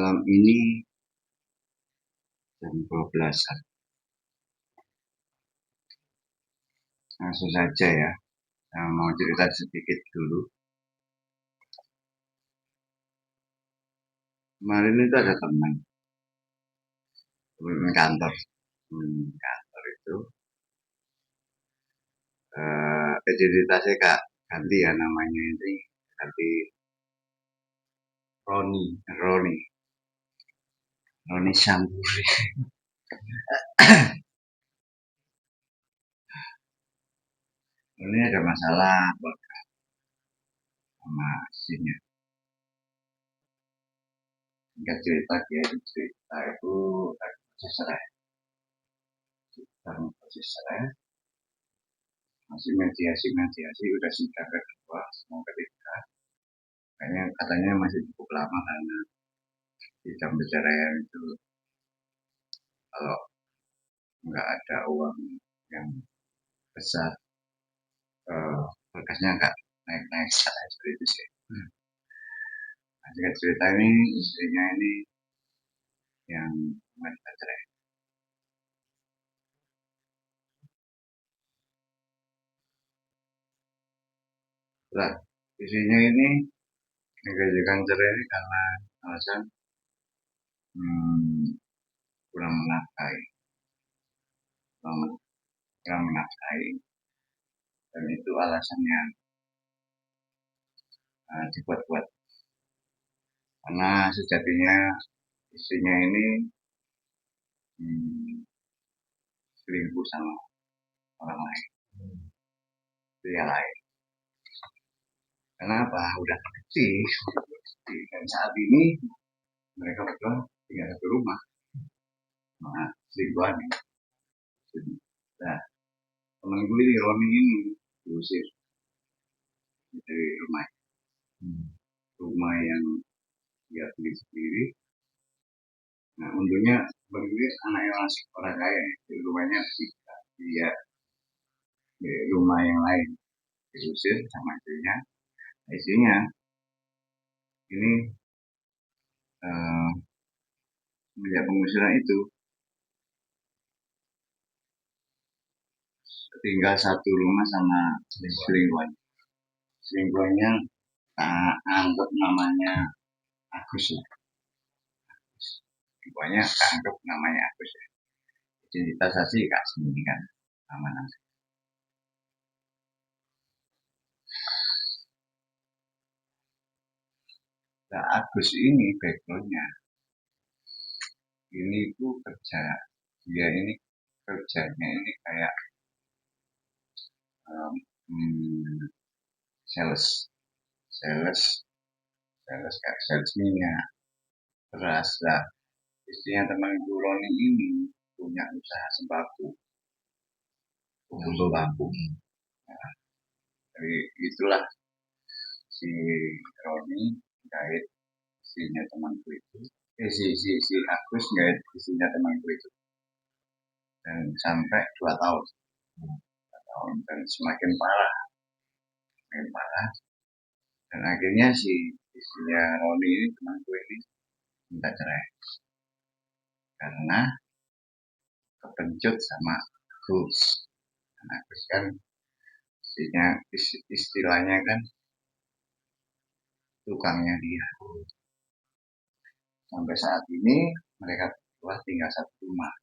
malam ini jam 12-an. Langsung saja ya. Saya mau cerita sedikit dulu. Kemarin itu ada teman kantor. Kantor itu identitasnya Kak ganti ya namanya ini ganti Roni Samburi. Ini ada masalah sama istrinya. Singkat cerita dia cerita itu proses cerai. Masih mediasi udah sidang kedua mau ketiga. Katanya masih cukup lama karena sidang perceraian itu kalau nggak ada uang yang besar berkasnya nggak naik seperti itu sih. Nah, cerita ini istrinya ini yang meminta cerai. Lah, istrinya ini mengajukan cerai ini karena alasan kurang menafkahi, dan itu alasan yang dibuat-buat. Karena sejatinya istrinya ini selingkuh sama orang lain, pria lain. Kenapa? Udah terbukti. Dan saat ini mereka berdua tinggal satu rumah. Nah, selingkuhannya. Nah, teman gue ini Roni ini diusir dari rumah yang dia beli sendiri. Nah, untungnya bagi anaknya masih orang kaya, di rumahnya tiga. Dia di rumah yang lain diusir sama istrinya. Istrinya ini semenjak pengusiran itu tinggal satu rumah sama selingkuhannya anggap namanya Agus ya. Selingkuhannya anggap namanya Agus ya. Identitas asli Kak sendiri kan nama-nama. Nah, Agus ini backgroundnya ini tuh dia ini kerjanya ini kayak sales kayak salesnya beras lah. Istrinya teman Roni ini punya usaha sembako. Nah, dari itulah si Roni gait istrinya temanku itu. Si Agus gait istrinya temanku itu. Dan sampai 2 tahun. Dan semakin parah. Dan akhirnya si istrinya Roni ini temanku ini minta cerai. Karena kepencut sama Agus. Karena Agus kan istilahnya kan tukangnya dia. Sampai saat ini mereka berdua tinggal satu rumah.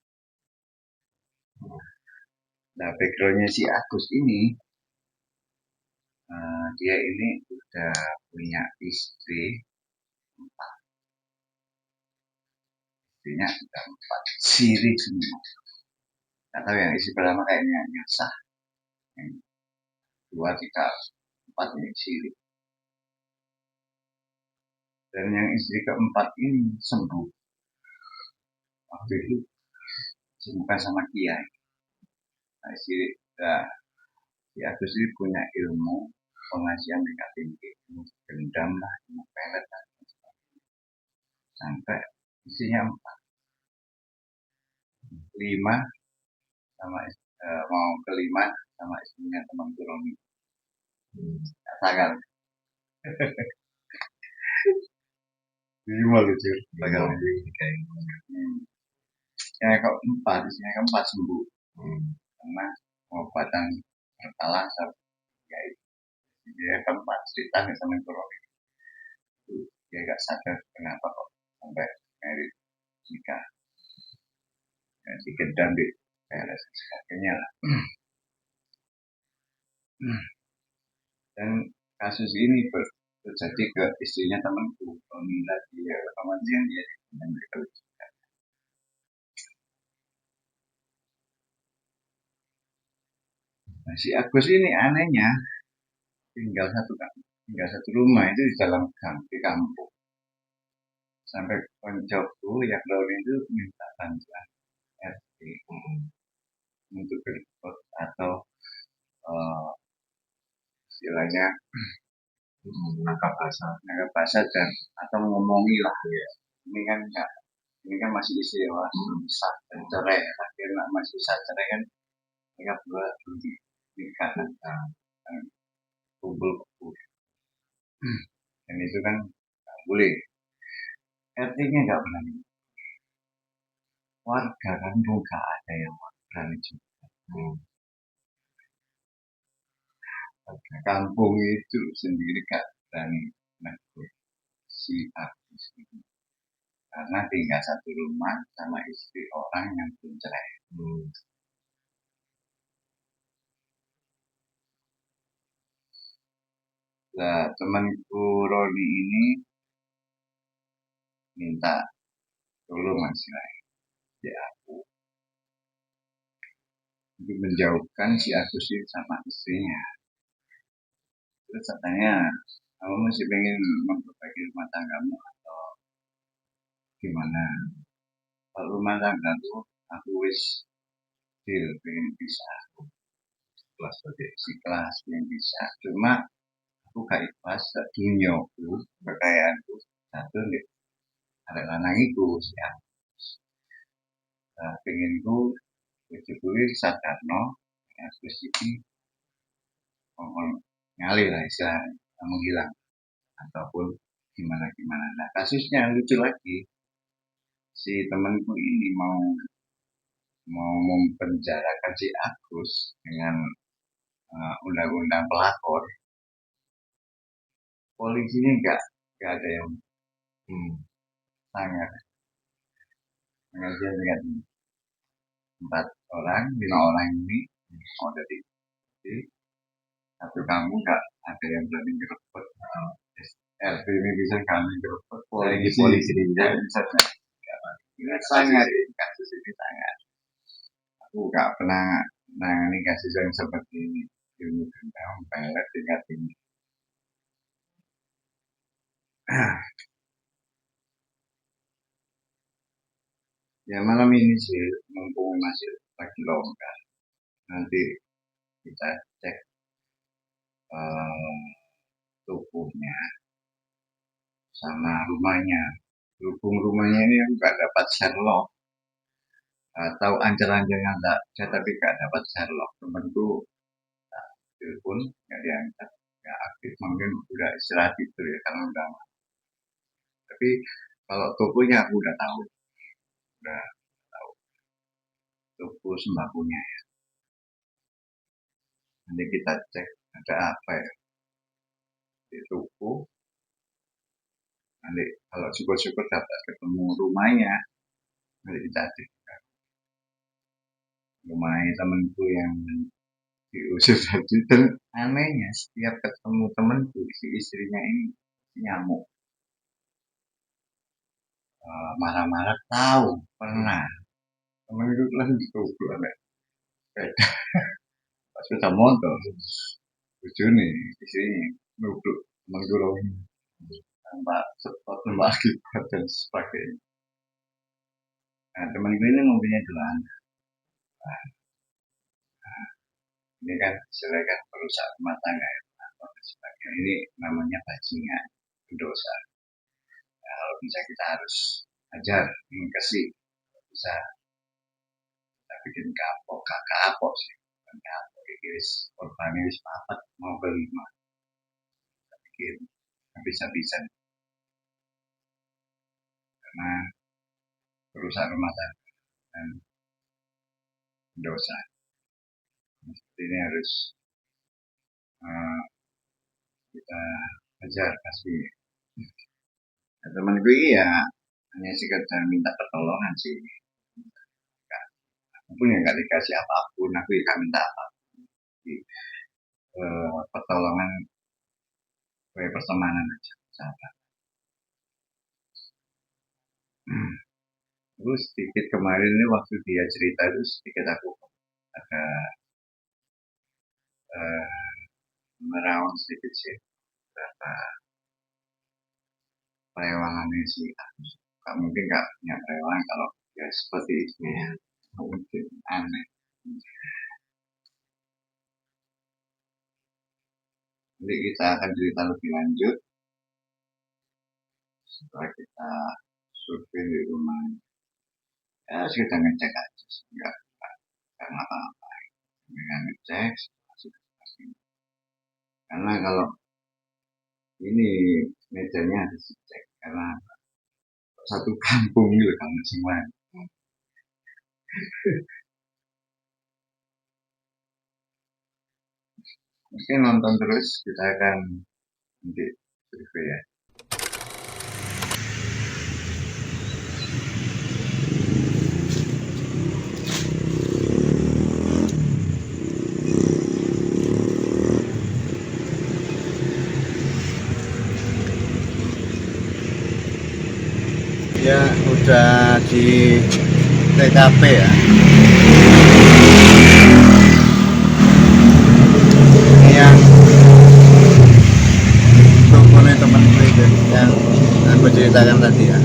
Nah, backgroundnya si Agus ini dia ini udah punya istri 4. Istrinya udah 4 sirik semua. Gak tahu yang istri pertama kayaknya nyasah, yang 2, 3, 4 ini sirik. Dan yang istri keempat ini sembuh. Waktu itu sembuhkan sama Kiai. Nah, si Agus ini punya ilmu pengasihan tingkat tinggi, gendam lah, pelet lah, sampai isinya 5 sama mau kelima sama istrinya teman Roni. Sagal. lima lucu Bakal kayak yang keempat isinya keempat sembuh karena pengobatan beralasan ya dia keempat cerita sama kronik itu dia gak sadar kenapa kok sampai merit nikah ya, digedam di PLS sebagainya lah. Dan kasus ini terjadi ke istrinya temanku Nila dia kemudian dia menderita. Nah, si Agus ini anehnya tinggal satu rumah itu di dalam gang di kampung sampai koncoku yang lain itu minta bantuan RT untuk berikut atau uh, istilahnya menangkap basah dan atau ngomongi lah ya ini kan masih istri orang sah dan cerai akhirnya masih sah cerai kan mereka berdua nikah dan kumpul dan itu kan nggak boleh RT-nya nggak berani warga kan nggak ada yang berani juga warga kampung itu sendiri gak berani negur si Agus ini karena tinggal satu rumah sama istri orang yang belum cerai. Nah, temanku Roni ini minta tolong Mas Rai di aku untuk menjauhkan si Agus ini sama istrinya. Terus katanya, kamu masih pengen memperbaiki rumah tanggamu atau gimana? Kalau rumah tangga tuh aku wis deal pengen bisa kelas proyeksi kelas yang bisa. Cuma aku gak ikhlas dunyoku kekayaanku satu nih ada lanang iku ya. Pengenku kuwi sadarno Agus iki ngomong ngalih lah istilahnya menghilang ataupun gimana. Nah kasusnya lucu lagi si temanku ini mau mempenjarakan si Agus dengan undang-undang pelakor. Polisinya nggak ada yang sangat mengajar dengan 5 orang ini mau dari satu kamu nggak ada yang berani gerebek RT ini bisa kami gerebek polisi tidak bisa sangat kasus ini sangat aku nggak pernah nangani kasus yang seperti ini ilmu gendam pelet tingkat tinggi ya malam ini sih mumpung masih lagi longgar nanti kita cek tubuhnya sama rumahnya berhubung rumahnya ini nggak dapat Sherlock atau anjir-anjir yang nggak saya tapi nggak dapat Sherlock temenku telepon nggak diangkat nggak aktif mungkin udah istirahat itu ya karena udah tapi kalau tokonya aku udah tahu toko sembakonya ya nanti kita cek ada apa ya di toko nanti kalau syukur-syukur dapat ketemu rumahnya nanti kita cek rumahnya temanku yang diusir tadi dan anehnya setiap ketemu temanku si istrinya ini nyamuk marah-marah tahu pernah temen itu kan dituduh sampai sepeda pas sepeda motor lucu nih istrinya nuduk menggurau tanpa sepot tanpa akibat dan sebagainya nah teman gue ini mobilnya jalan nah, ini kan silakan perusahaan rumah tangga ya atau sebagainya ini namanya bajingan dosa nah, kalau bisa kita harus ajar ini kasih bisa kita bikin kapok kakak kapok sih bukan kapok iris korban iris papat mau kelima kita bikin habis-habisan karena merusak rumah tangga dan dosa. Ini harus kita ajar pasti. Nah, teman gue ya hanya sekedar minta pertolongan sih. Aku pun ya nggak dikasih apapun, aku ya gak minta apapun. Pertolongan kayak pertemanan aja, sahabat. Terus sedikit kemarin ini waktu dia cerita itu sedikit aku ada meraung sedikit sih berapa perewangannya sih. Gak mungkin gak punya perewangan kalau ya seperti itu ya, mungkin aneh. Jadi kita akan cerita lebih lanjut setelah kita survei di rumah. Ya kita ngecek aja, nggak ngapa-ngapain, dengan ngecek. Karena kalau ini mejanya harus dicek karena satu kampung gitu kamu semua. Mungkin nonton terus, kita akan nanti survei ya. Ya udah di TKP ya. Ini yang dokumen teman itu yang aku ceritakan tadi ya.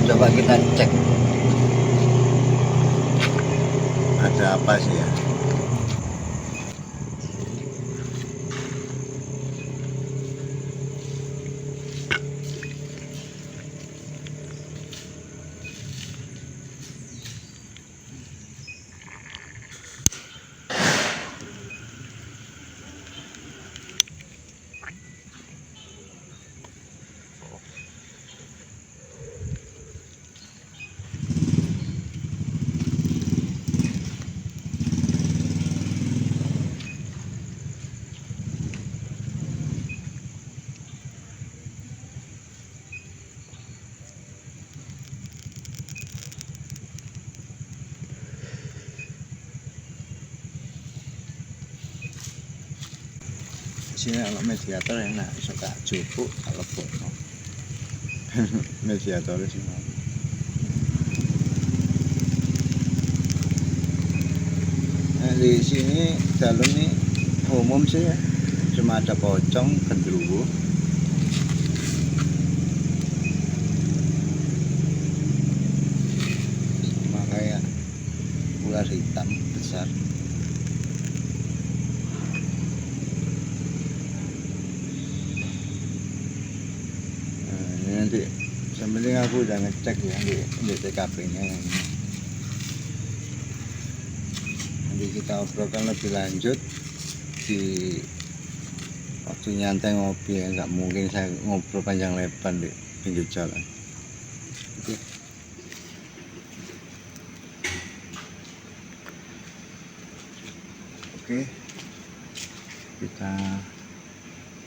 Coba kita cek ada apa sih ya. Sini kalau mediator enak, bisa tak cukup kalau bono mediator sih. Nah, di sini dalam ini umum sih ya, cuma ada pocong, genderuwo, sama kayak ular hitam besar. Nanti sebenarnya aku udah ngecek ya di TKP-nya. Nanti kita obrolkan lebih lanjut di waktu nyantai ngopi ya, nggak mungkin saya ngobrol panjang lebar di pinggir jalan. Oke. Oke, kita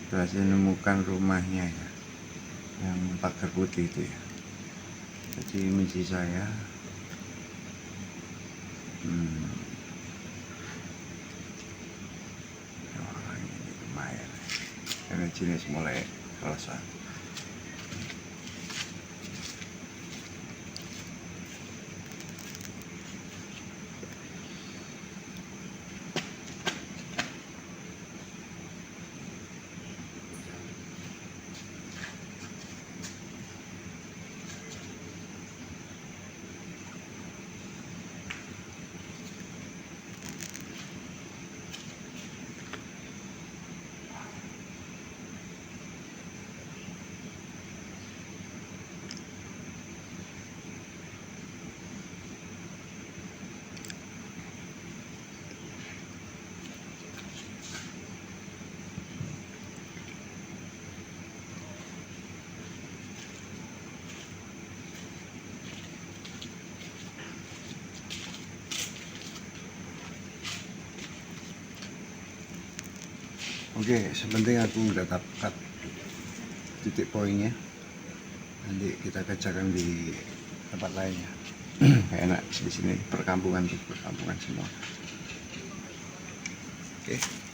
berhasil menemukan rumahnya ya, yang pagar putih itu ya. Jadi misi saya ini lumayan karena jenis mulai kerasa. Oke, sepenting aku udah dapat titik poinnya. Nanti kita kerjakan di tempat lainnya. Enak di sini, perkampungan semua. Oke.